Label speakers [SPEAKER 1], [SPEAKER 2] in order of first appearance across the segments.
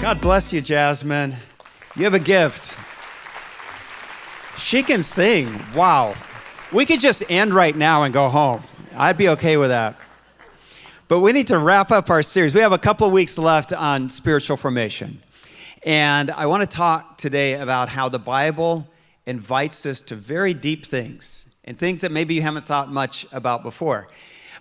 [SPEAKER 1] God bless you, Jasmine. You have a gift. She can sing. Wow. We could just end right now and go home. I'd be okay with that. But we need to wrap up our series. We have a couple of weeks left on spiritual formation. And I want to talk today about how the Bible invites us to very deep things and things that maybe you haven't thought much about before.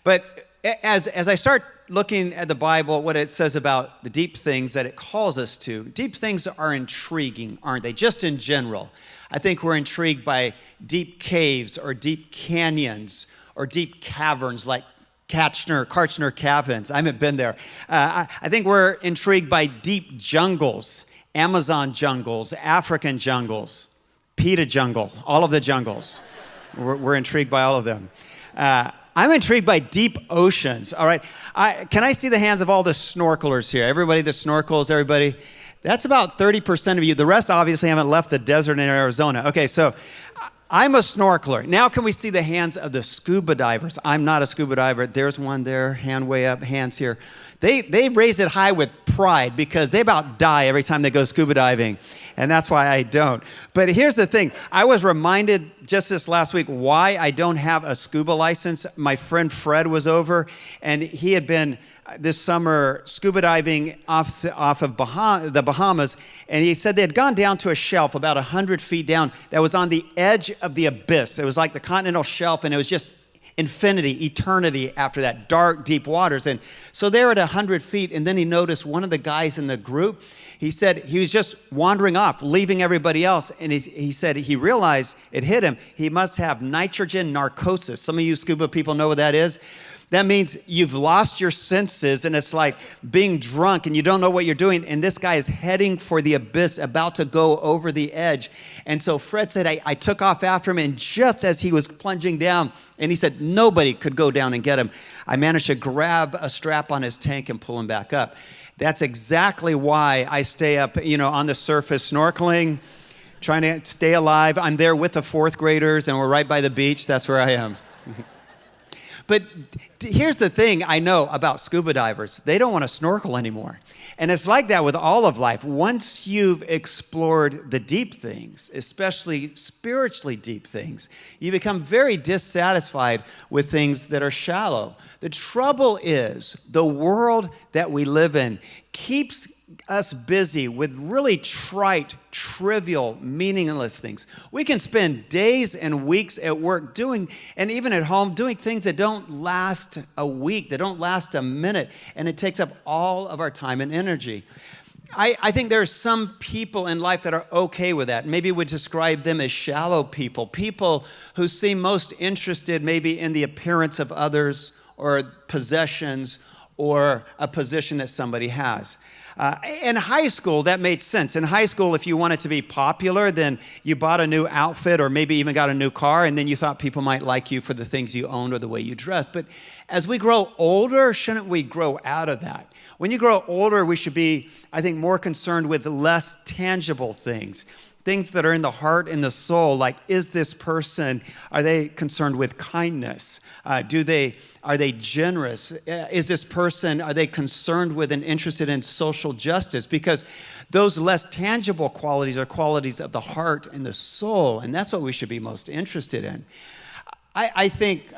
[SPEAKER 1] But as I start looking at the Bible, what it says about the deep things that it calls us to, deep things are intriguing, aren't they? Just in general. I think we're intrigued by deep caves or deep canyons or deep caverns like Karchner Caverns. I haven't been there. I think we're intrigued by deep jungles, Amazon jungles, African jungles, Pita jungle, all of the jungles. We're intrigued by all of them. I'm intrigued by deep oceans, all right? Can I see the hands of all the snorkelers here? Everybody that snorkels, everybody? That's about 30% of you. The rest obviously haven't left the desert in Arizona. Okay, so I'm a snorkeler. Now can we see the hands of the scuba divers? I'm not a scuba diver. There's one there, hand way up, hands here. They raise it high with pride because they about die every time they go scuba diving, and that's why I don't. But here's the thing. I was reminded just this last week why I don't have a scuba license. My friend Fred was over, and he had been this summer scuba diving off of the Bahamas, and he said they had gone down to a shelf about 100 feet down that was on the edge of the abyss. It was like the continental shelf, and it was just infinity, eternity after that, dark, deep waters. And so they're at 100 feet, and then he noticed one of the guys in the group, he said he was just wandering off, leaving everybody else. And he said he realized it hit him. He must have nitrogen narcosis. Some of you scuba people know what that is. That means you've lost your senses, and it's like being drunk and you don't know what you're doing. And this guy is heading for the abyss, about to go over the edge. And so Fred said, I took off after him, and just as he was plunging down, and he said nobody could go down and get him, I managed to grab a strap on his tank and pull him back up. That's exactly why I stay up, on the surface snorkeling, trying to stay alive. I'm there with the fourth graders, and we're right by the beach. That's where I am. But here's the thing I know about scuba divers. They don't want to snorkel anymore. And it's like that with all of life. Once you've explored the deep things, especially spiritually deep things, you become very dissatisfied with things that are shallow. The trouble is the world that we live in keeps us busy with really trite, trivial, meaningless things. We can spend days and weeks at work doing, and even at home, doing things that don't last a week, that don't last a minute, and it takes up all of our time and energy. I think there are some people in life that are okay with that. Maybe we'd describe them as shallow people, people who seem most interested maybe in the appearance of others or possessions or a position that somebody has. In high school, that made sense. In high school, if you wanted to be popular, then you bought a new outfit or maybe even got a new car, and then you thought people might like you for the things you owned or the way you dressed. But as we grow older, shouldn't we grow out of that? When you grow older, we should be, I think, more concerned with less tangible things. Things that are in the heart and the soul, like, is this person, are they concerned with kindness? Are they generous? Is this person, are they concerned with and interested in social justice? Because those less tangible qualities are qualities of the heart and the soul, and that's what we should be most interested in. I think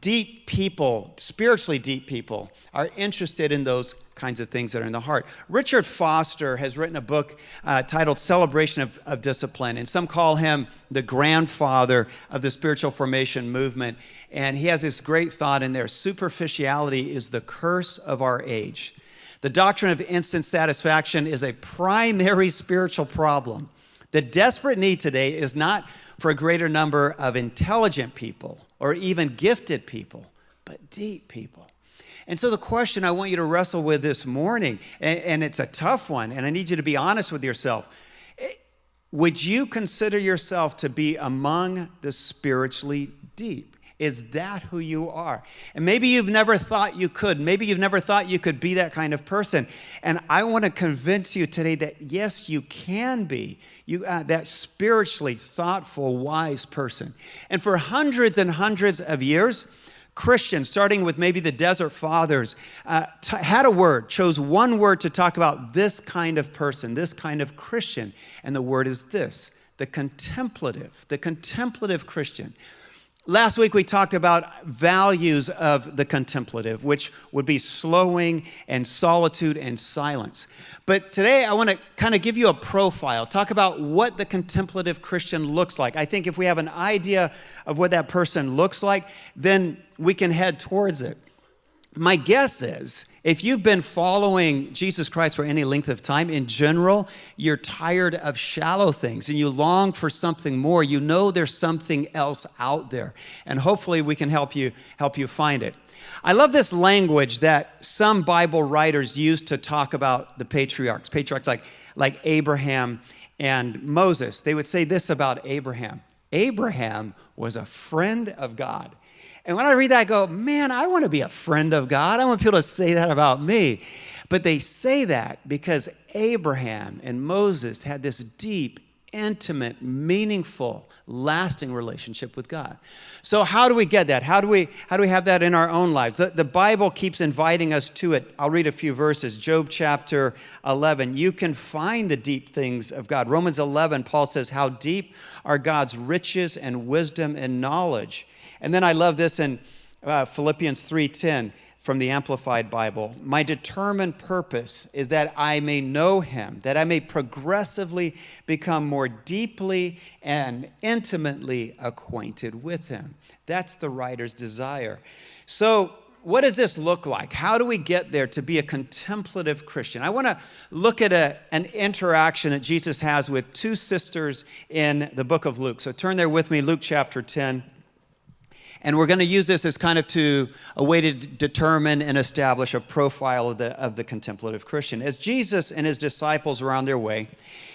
[SPEAKER 1] deep people, spiritually deep people, are interested in those kinds of things that are in the heart. Richard Foster has written a book titled Celebration of Discipline, and some call him the grandfather of the spiritual formation movement. And he has this great thought in there: superficiality is the curse of our age. The doctrine of instant satisfaction is a primary spiritual problem. The desperate need today is not for a greater number of intelligent people or even gifted people, but deep people. And so the question I want you to wrestle with this morning, and it's a tough one, and I need you to be honest with yourself. Would you consider yourself to be among the spiritually deep? Is that who you are? And maybe you've never thought you could. Maybe you've never thought you could be that kind of person. And I want to convince you today that yes, you can be that spiritually thoughtful, wise person. And for hundreds and hundreds of years, Christians, starting with maybe the Desert Fathers, had a word, chose one word to talk about this kind of person, this kind of Christian. And the word is this, the contemplative Christian. Last week we talked about values of the contemplative, which would be slowing and solitude and silence. But today I want to kind of give you a profile, talk about what the contemplative Christian looks like. I think if we have an idea of what that person looks like, then we can head towards it. My guess is, if you've been following Jesus Christ for any length of time, in general, you're tired of shallow things and you long for something more. You know there's something else out there. And hopefully we can help you find it. I love this language that some Bible writers use to talk about the patriarchs. Patriarchs like Abraham and Moses. They would say this about Abraham. Abraham was a friend of God. And when I read that, I go, man, I want to be a friend of God. I want people to say that about me. But they say that because Abraham and Moses had this deep, intimate, meaningful, lasting relationship with God. So how do we get that? How do we have that in our own lives? The Bible keeps inviting us to it. I'll read a few verses. Job chapter 11. You can find the deep things of God. Romans 11, Paul says, how deep are God's riches and wisdom and knowledge. And then I love this in Philippians 3:10 from the Amplified Bible. My determined purpose is that I may know him, that I may progressively become more deeply and intimately acquainted with him. That's the writer's desire. So what does this look like? How do we get there to be a contemplative Christian? I want to look at an interaction that Jesus has with two sisters in the book of Luke. So turn there with me, Luke chapter 10. And we're going to use this as kind of a way to determine and establish a profile of the contemplative Christian. As Jesus and his disciples were on their way,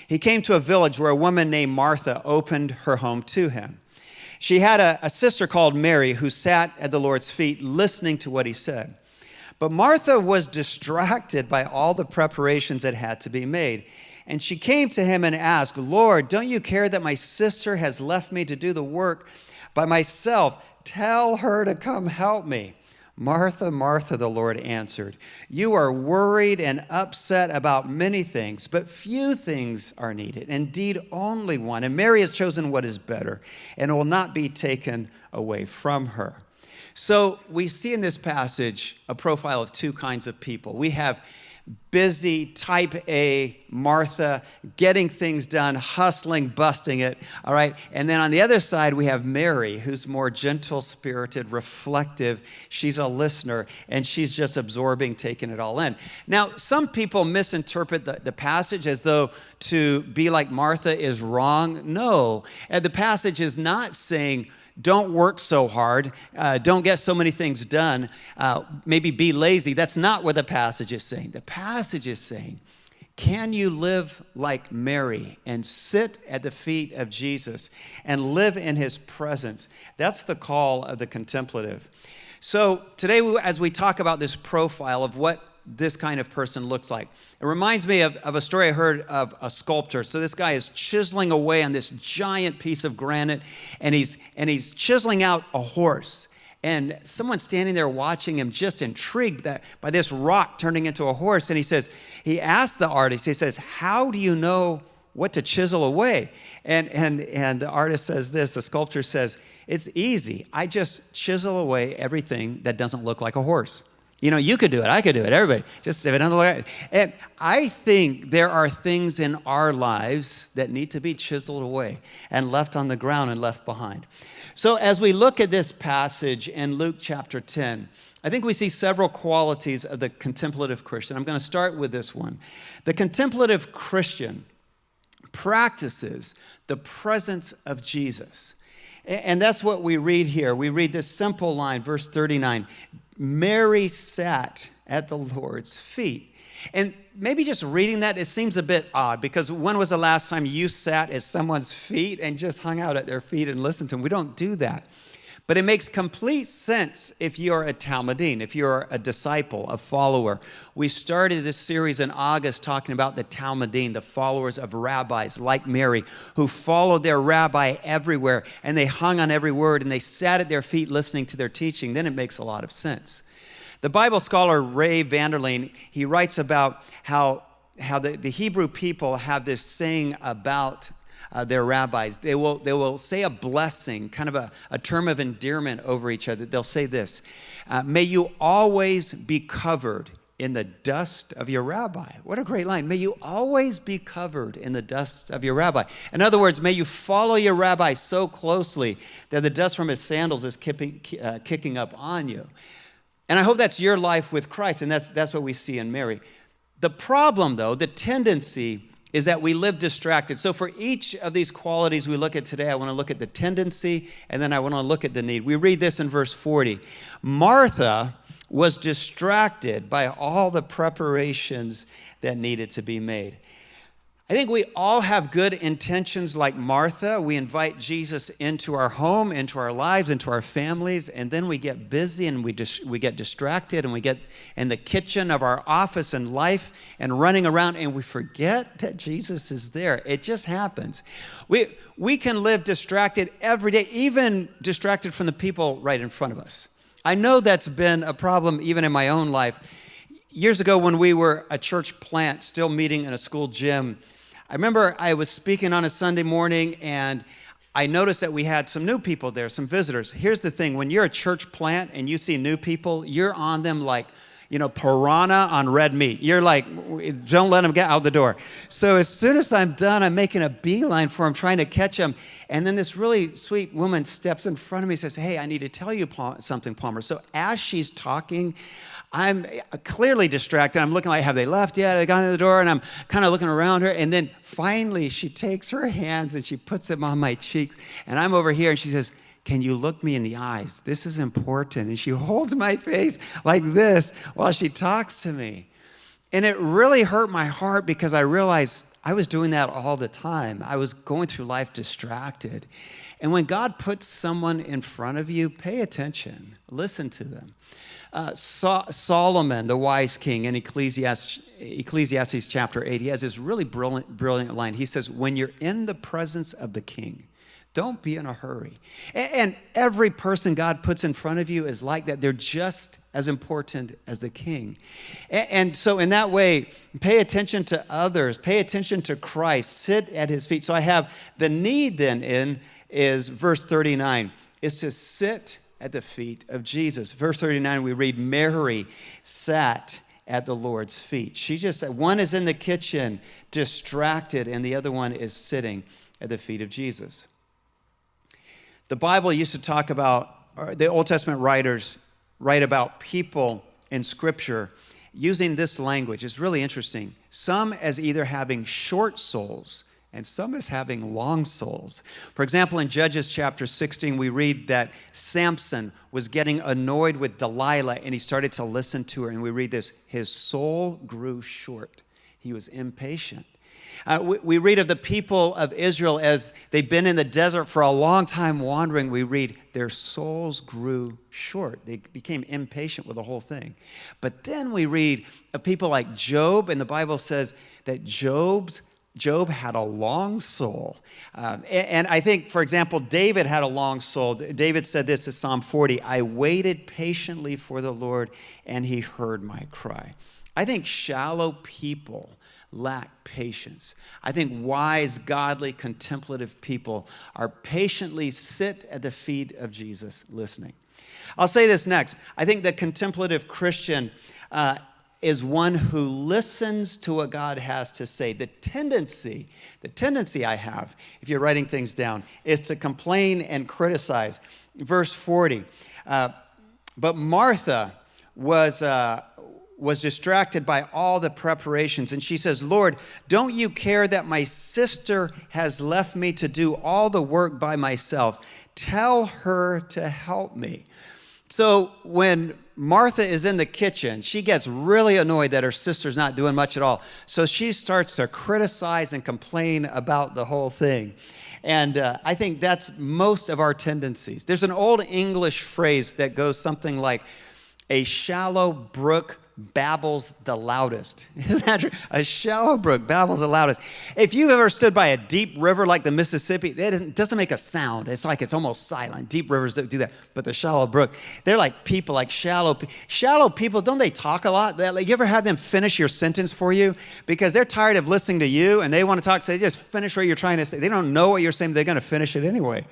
[SPEAKER 1] he came to a village where a woman named Martha opened her home to him. She had a sister called Mary who sat at the Lord's feet listening to what he said. But Martha was distracted by all the preparations that had to be made. And she came to him and asked, Lord, don't you care that my sister has left me to do the work by myself? Tell her to come help me. Martha, Martha, the Lord answered, you are worried and upset about many things, but few things are needed. Indeed, only one. And Mary has chosen what is better and will not be taken away from her. So we see in this passage a profile of two kinds of people. We have busy, type A Martha, getting things done, hustling, busting it, all right? And then on the other side, we have Mary, who's more gentle-spirited, reflective. She's a listener, and she's just absorbing, taking it all in. Now, some people misinterpret the passage as though to be like Martha is wrong. No, the passage is not saying, don't work so hard. Don't get so many things done. Maybe be lazy. That's not what the passage is saying. The passage is saying, can you live like Mary and sit at the feet of Jesus and live in his presence? That's the call of the contemplative. So today, as we talk about this profile of what this kind of person looks like. It reminds me of a story I heard of a sculptor. So this guy is chiseling away on this giant piece of granite, and he's chiseling out a horse. And someone's standing there watching him, just intrigued by this rock turning into a horse. And he asks the artist, he says, how do you know what to chisel away? And the artist says this, the sculptor says, it's easy. I just chisel away everything that doesn't look like a horse. You know, you could do it. I could do it. Everybody. Just if it doesn't look like it. And I think there are things in our lives that need to be chiseled away and left on the ground and left behind. So as we look at this passage in Luke chapter 10, I think we see several qualities of the contemplative Christian. I'm going to start with this one. The contemplative Christian practices the presence of Jesus. And that's what we read here. We read this simple line, verse 39. Mary sat at the Lord's feet. And maybe just reading that, it seems a bit odd, because when was the last time you sat at someone's feet and just hung out at their feet and listened to them? We don't do that. But it makes complete sense if you're a Talmudim, if you're a disciple, a follower. We started this series in August talking about the Talmudim, the followers of rabbis like Mary, who followed their rabbi everywhere, and they hung on every word, and they sat at their feet listening to their teaching. Then it makes a lot of sense. The Bible scholar Ray Vanderleen, he writes about how the Hebrew people have this saying about their rabbis. They will say a blessing, kind of a term of endearment over each other. They'll say this, may you always be covered in the dust of your rabbi. What a great line. May you always be covered in the dust of your rabbi. In other words, may you follow your rabbi so closely that the dust from his sandals is kicking up on you. And I hope that's your life with Christ, and that's what we see in Mary. The problem, though, the tendency is that we live distracted. So for each of these qualities we look at today, I want to look at the tendency, and then I want to look at the need. We read this in verse 40. Martha was distracted by all the preparations that needed to be made. I think we all have good intentions like Martha. We invite Jesus into our home, into our lives, into our families, and then we get busy and we get distracted, and we get in the kitchen of our office and life and running around, and we forget that Jesus is there. It just happens. We can live distracted every day, even distracted from the people right in front of us. I know that's been a problem even in my own life. Years ago when we were a church plant, still meeting in a school gym, I remember I was speaking on a Sunday morning, and I noticed that we had some new people there, some visitors. Here's the thing. When you're a church plant and you see new people, you're on them like, piranha on red meat. You're like, don't let them get out the door. So as soon as I'm done, I'm making a beeline for them, trying to catch them. And then this really sweet woman steps in front of me and says, hey, I need to tell you something, Palmer. So as she's talking, I'm clearly distracted. I'm looking like, have they left yet? Have they gone to the door? And I'm kind of looking around her. And then finally, she takes her hands and she puts them on my cheeks. And I'm over here and she says, can you look me in the eyes? This is important. And she holds my face like this while she talks to me. And it really hurt my heart because I realized I was doing that all the time. I was going through life distracted. And when God puts someone in front of you, pay attention. Listen to them. Solomon, the wise king, in Ecclesiastes chapter 8, he has this really brilliant line. He says, when you're in the presence of the king, don't be in a hurry. And every person God puts in front of you is like that. They're just as important as the king. And so in that way, pay attention to others. Pay attention to Christ. Sit at his feet. So I have the need then is verse 39, is to sit at the feet of Jesus. Verse 39, we read, Mary sat at the Lord's feet. One is in the kitchen, distracted, and the other one is sitting at the feet of Jesus. The Bible used to talk about, or the Old Testament writers write about people in Scripture using this language. It's really interesting. Some as either having short souls and some as having long souls. For example, in Judges chapter 16, we read that Samson was getting annoyed with Delilah, and he started to listen to her. And we read this, his soul grew short. He was impatient. We read of the people of Israel as they've been in the desert for a long time wandering. We read their souls grew short. They became impatient with the whole thing. But then we read of people like Job, and the Bible says that Job had a long soul. And I think, for example, David had a long soul. David said this in Psalm 40, I waited patiently for the Lord, and he heard my cry. I think shallow people lack patience. I think wise, godly, contemplative people are patiently sit at the feet of Jesus listening. I'll say this next. I think the contemplative Christian is one who listens to what God has to say. The tendency I have, if you're writing things down, is to complain and criticize. Verse 40, but Martha was distracted by all the preparations. And she says, Lord, don't you care that my sister has left me to do all the work by myself? Tell her to help me. So when Martha is in the kitchen, she gets really annoyed that her sister's not doing much at all. So she starts to criticize and complain about the whole thing. And I think that's most of our tendencies. There's an old English phrase that goes something like, a shallow brook babbles the loudest. Isn't that true? A shallow brook babbles the loudest. If you've ever stood by a deep river like the Mississippi, it doesn't make a sound. It's like it's almost silent. Deep rivers don't do that. But the shallow brook, they're like people, like shallow people. Don't they talk a lot? Like, you ever had them finish your sentence for you? Because they're tired of listening to you and they want to talk, so they just finish what you're trying to say. They don't know what you're saying, but they're going to finish it anyway.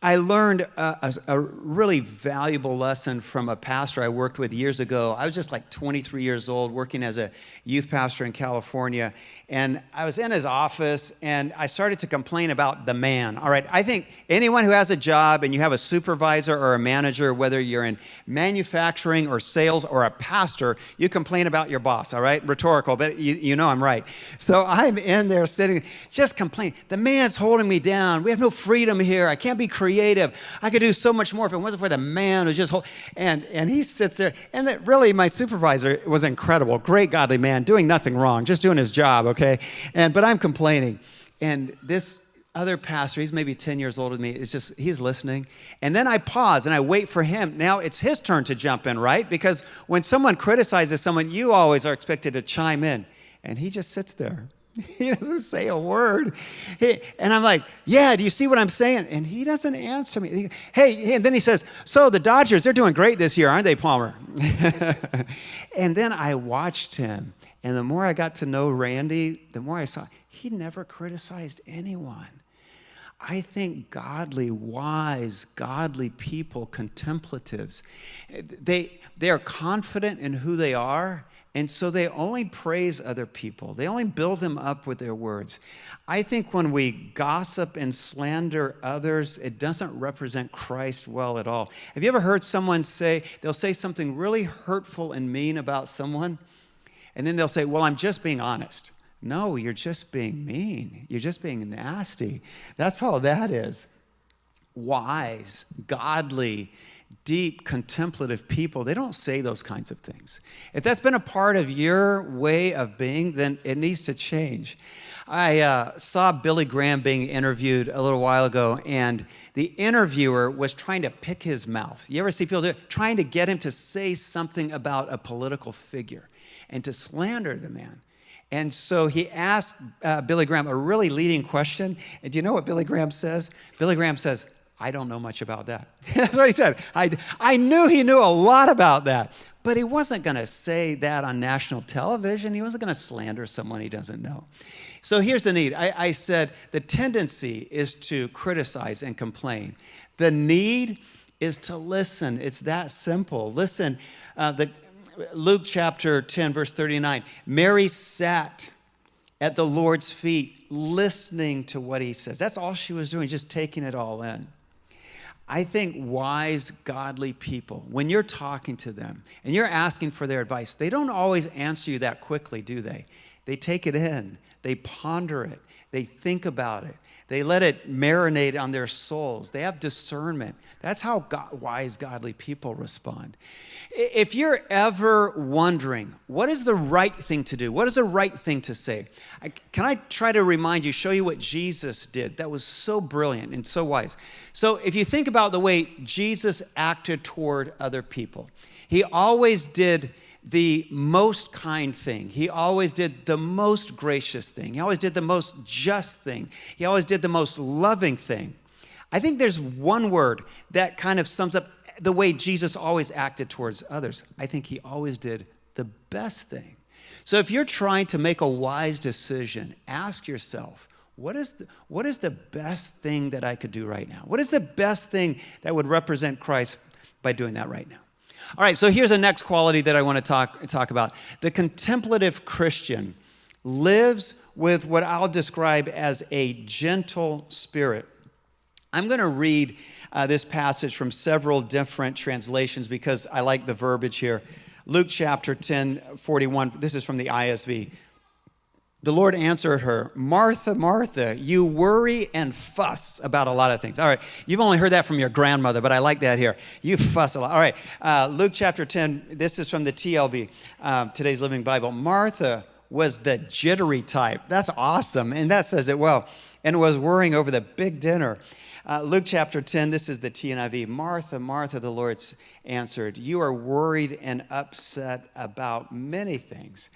[SPEAKER 1] I learned a really valuable lesson from a pastor I worked with years ago. I was just like 23 years old, working as a youth pastor in California. And I was in his office, and I started to complain about the man. All right, I think anyone who has a job and you have a supervisor or a manager, whether you're in manufacturing or sales or a pastor, you complain about your boss, all right? Rhetorical, but you know I'm right. So I'm in there sitting, just complaining. The man's holding me down. We have no freedom here. I can't be creative. I could do so much more if it wasn't for the man who's just and he sits there. And that really, my supervisor was incredible. Great godly man, doing nothing wrong, just doing his job, okay? But I'm complaining. And this other pastor, he's maybe 10 years older than me, he's listening. And then I pause and I wait for him. Now it's his turn to jump in, right? Because when someone criticizes someone, you always are expected to chime in. And he just sits there. He doesn't say a word. And I'm like, yeah, do you see what I'm saying? And he doesn't answer me. Hey, and then he says, so the Dodgers, they're doing great this year, aren't they, Palmer? And then I watched him. And the more I got to know Randy, the more I saw, he never criticized anyone. I think godly, wise, godly people, contemplatives, they are confident in who they are, and so they only praise other people. They only build them up with their words. I think when we gossip and slander others, it doesn't represent Christ well at all. Have you ever heard someone say, they'll say something really hurtful and mean about someone, and then they'll say, well, I'm just being honest. No, you're just being mean. You're just being nasty. That's all that is. Wise, godly, deep, contemplative people, they don't say those kinds of things. If that's been a part of your way of being, then it needs to change. I saw Billy Graham being interviewed a little while ago, and the interviewer was trying to pick his mouth. You ever see people do it? Trying to get him to say something about a political figure and to slander the man. And so he asked Billy Graham a really leading question. And do you know what Billy Graham says? Billy Graham says, I don't know much about that. That's what he said. I knew he knew a lot about that, but he wasn't going to say that on national television. He wasn't going to slander someone he doesn't know. So here's the need. I said the tendency is to criticize and complain. The need is to listen. It's that simple. Listen, Luke chapter 10, verse 39, Mary sat at the Lord's feet listening to what he says. That's all she was doing, just taking it all in. I think wise, godly people, when you're talking to them and you're asking for their advice, they don't always answer you that quickly, do they? They take it in. They ponder it. They think about it. They let it marinate on their souls. They have discernment. That's how wise, godly people respond. If you're ever wondering, what is the right thing to do? What is the right thing to say? Can I try to remind you, show you what Jesus did? That was so brilliant and so wise. So if you think about the way Jesus acted toward other people, he always did the most kind thing. He always did the most gracious thing. He always did the most just thing. He always did the most loving thing. I think there's one word that kind of sums up the way Jesus always acted towards others. I think he always did the best thing. So if you're trying to make a wise decision, ask yourself, what is the best thing that I could do right now? What is the best thing that would represent Christ by doing that right now? All right, so here's the next quality that I want to talk about. The contemplative Christian lives with what I'll describe as a gentle spirit. I'm going to read this passage from several different translations because I like the verbiage here. Luke chapter 10, 41, this is from the ISV. The Lord answered her, Martha, Martha, you worry and fuss about a lot of things. All right, you've only heard that from your grandmother, but I like that here. You fuss a lot. All right, Luke chapter 10, this is from the TLB, Today's Living Bible. Martha was the jittery type. That's awesome, and that says it well. and was worrying over the big dinner. Luke chapter 10, this is the TNIV. Martha, Martha, the Lord answered, you are worried and upset about many things.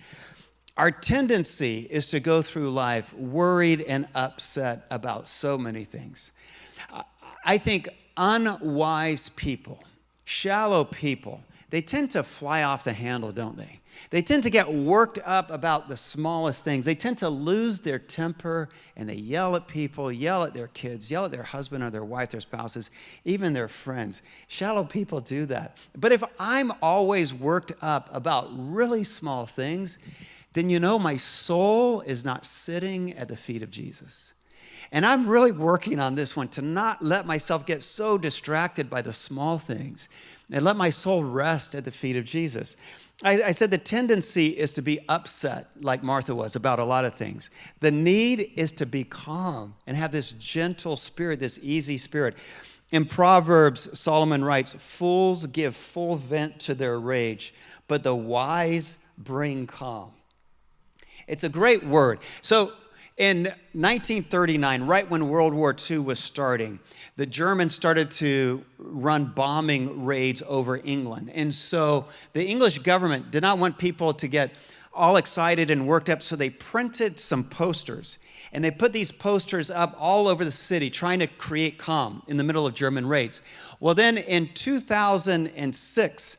[SPEAKER 1] Our tendency is to go through life worried and upset about so many things. I think unwise people, shallow people, they tend to fly off the handle, don't they? They tend to get worked up about the smallest things. They tend to lose their temper, and they yell at people, yell at their kids, yell at their husband or their wife, their spouses, even their friends. Shallow people do that. But if I'm always worked up about really small things, then you know my soul is not sitting at the feet of Jesus. And I'm really working on this one to not let myself get so distracted by the small things and let my soul rest at the feet of Jesus. I said the tendency is to be upset, like Martha was, about a lot of things. The need is to be calm and have this gentle spirit, this easy spirit. In Proverbs, Solomon writes, fools give full vent to their rage, but the wise bring calm. It's a great word. So in 1939, right when World War II was starting, the Germans started to run bombing raids over England. And so the English government did not want people to get all excited and worked up, so they printed some posters. And they put these posters up all over the city, trying to create calm in the middle of German raids. Well, then in 2006,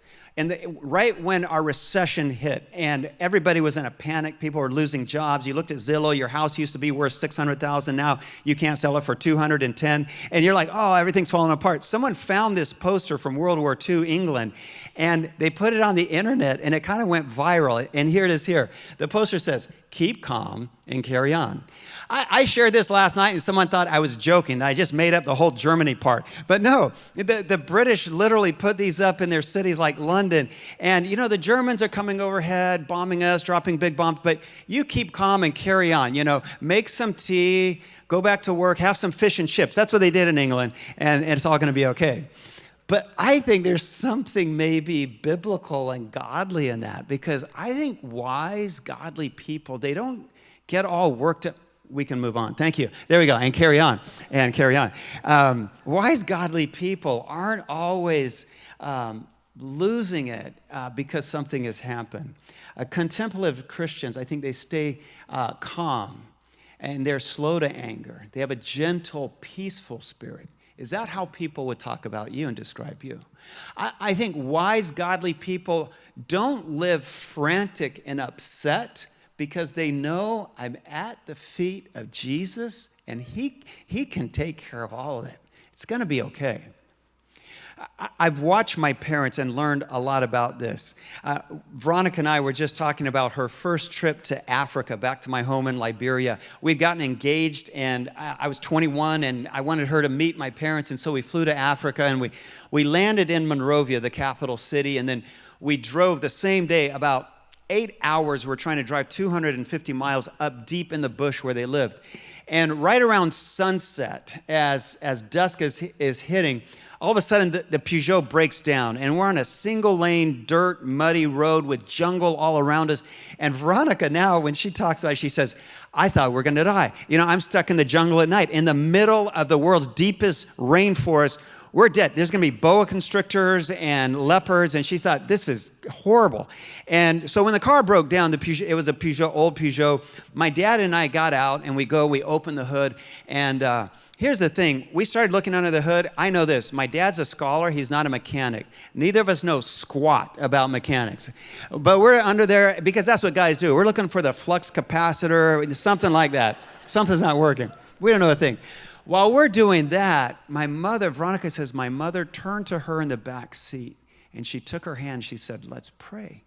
[SPEAKER 1] right when our recession hit and everybody was in a panic, people were losing jobs. You looked at Zillow, your house used to be worth $600,000. Now you can't sell it for $210,000. And you're like, oh, everything's falling apart. Someone found this poster from World War II, England, and they put it on the internet and it kind of went viral. And here it is here. The poster says, keep calm and carry on. I shared this last night and someone thought I was joking. I just made up the whole Germany part. But no, the British literally put these up in their cities like London. And you know, the Germans are coming overhead, bombing us, dropping big bombs, but you keep calm and carry on. You know, make some tea, go back to work, have some fish and chips. That's what they did in England, and it's all gonna be okay. But I think there's something maybe biblical and godly in that, because I think wise, godly people, they don't get all worked up. We can move on. Thank you. There we go. And carry on. And carry on. Wise, godly people aren't always losing it because something has happened. Contemplative Christians, I think they stay calm and they're slow to anger. They have a gentle, peaceful spirit. Is that how people would talk about you and describe you? I think wise, godly people don't live frantic and upset, because they know I'm at the feet of Jesus and he can take care of all of it. It's going to be okay. I've watched my parents and learned a lot about this. Veronica and I were just talking about her first trip to Africa, back to my home in Liberia. We'd gotten engaged and I was 21 and I wanted her to meet my parents, and so we flew to Africa and we landed in Monrovia, the capital city, and then we drove the same day about 8 hours. We're trying to drive 250 miles up deep in the bush where they lived. And right around sunset, as dusk is hitting, all of a sudden the Peugeot breaks down and we're on a single lane, dirt, muddy road with jungle all around us. And Veronica now, when she talks about it, she says, I thought we were gonna die. You know, I'm stuck in the jungle at night in the middle of the world's deepest rainforest. We're dead. There's going to be boa constrictors and leopards. And she thought, this is horrible. And so when the car broke down, it was a Peugeot, old Peugeot. My dad and I got out and we open the hood. And here's the thing. We started looking under the hood. I know this. My dad's a scholar. He's not a mechanic. Neither of us know squat about mechanics. But we're under there because that's what guys do. We're looking for the flux capacitor, something like that. Something's not working. We don't know a thing. While we're doing that, my mother, Veronica says, my mother turned to her in the back seat and she took her hand. She said, let's pray.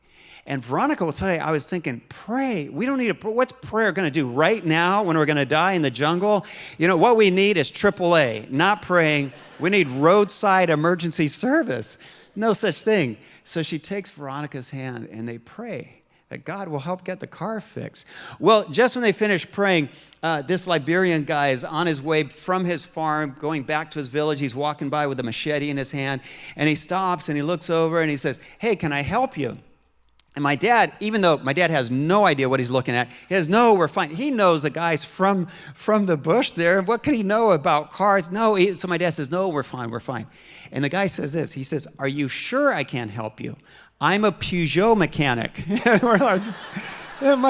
[SPEAKER 1] And Veronica will tell you, I was thinking, pray. We don't need what's prayer going to do right now when we're going to die in the jungle? You know, what we need is AAA, not praying. We need roadside emergency service. No such thing. So she takes Veronica's hand and they pray that God will help get the car fixed. Well, just when they finish praying, this Liberian guy is on his way from his farm, going back to his village. He's walking by with a machete in his hand, and he stops and he looks over and he says, hey, can I help you? And my dad, even though my dad has no idea what he's looking at, he says, no, we're fine. He knows the guys from the bush there. What can he know about cars? No. So my dad says, no, we're fine, we're fine. And the guy says this. He says, are you sure I can't help you? I'm a Peugeot mechanic. And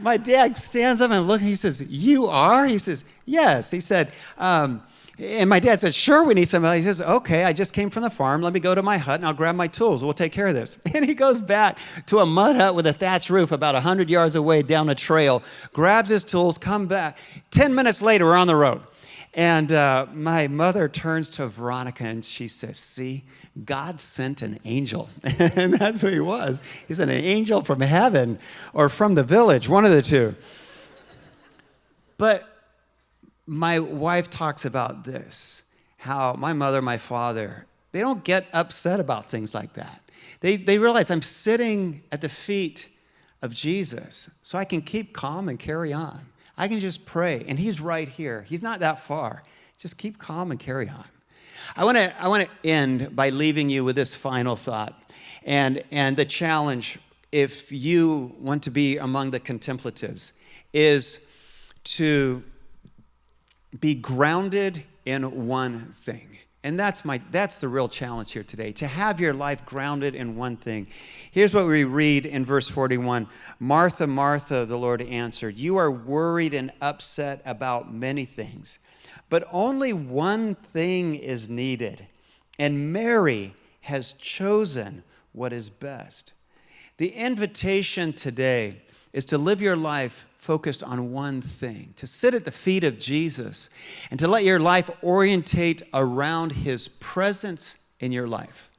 [SPEAKER 1] my dad stands up and looks, and he says, you are? He says, yes. He said, and my dad said, sure, we need somebody. He says, okay, I just came from the farm. Let me go to my hut and I'll grab my tools. We'll take care of this. And he goes back to a mud hut with a thatched roof about 100 yards away down a trail, grabs his tools, come back. 10 minutes later, we're on the road. And my mother turns to Veronica and she says, see, God sent an angel. And that's who he was. He sent an angel from heaven or from the village, one of the two. But my wife talks about this, how my mother, my father, they don't get upset about things like that. They realize I'm sitting at the feet of Jesus, so I can keep calm and carry on. I can just pray, and he's right here. He's not that far. Just keep calm and carry on. I want to end by leaving you with this final thought, and the challenge, if you want to be among the contemplatives, is to be grounded in one thing. And that's the real challenge here today, to have your life grounded in one thing. Here's what we read in verse 41. Martha, Martha, the Lord answered, you are worried and upset about many things, but only one thing is needed, and Mary has chosen what is best. The invitation today is to live your life focused on one thing, to sit at the feet of Jesus and to let your life orientate around his presence in your life.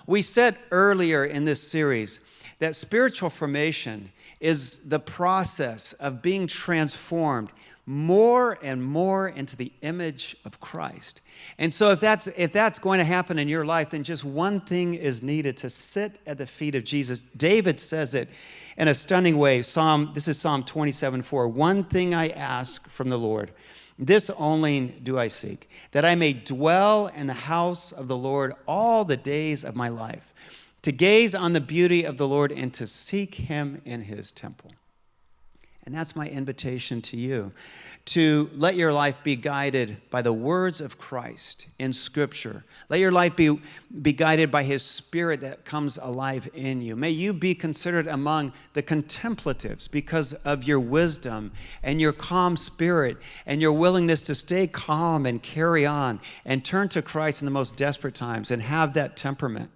[SPEAKER 1] We said earlier in this series that spiritual formation is the process of being transformed more and more into the image of Christ. And so if that's going to happen in your life, then just one thing is needed: to sit at the feet of Jesus. David says it in a stunning way. This is Psalm 27:4. One thing I ask from the Lord, this only do I seek, that I may dwell in the house of the Lord all the days of my life, to gaze on the beauty of the Lord and to seek him in his temple. And that's my invitation to you, to let your life be guided by the words of Christ in Scripture. Let your life be guided by his Spirit that comes alive in you. May you be considered among the contemplatives because of your wisdom and your calm spirit and your willingness to stay calm and carry on and turn to Christ in the most desperate times and have that temperament.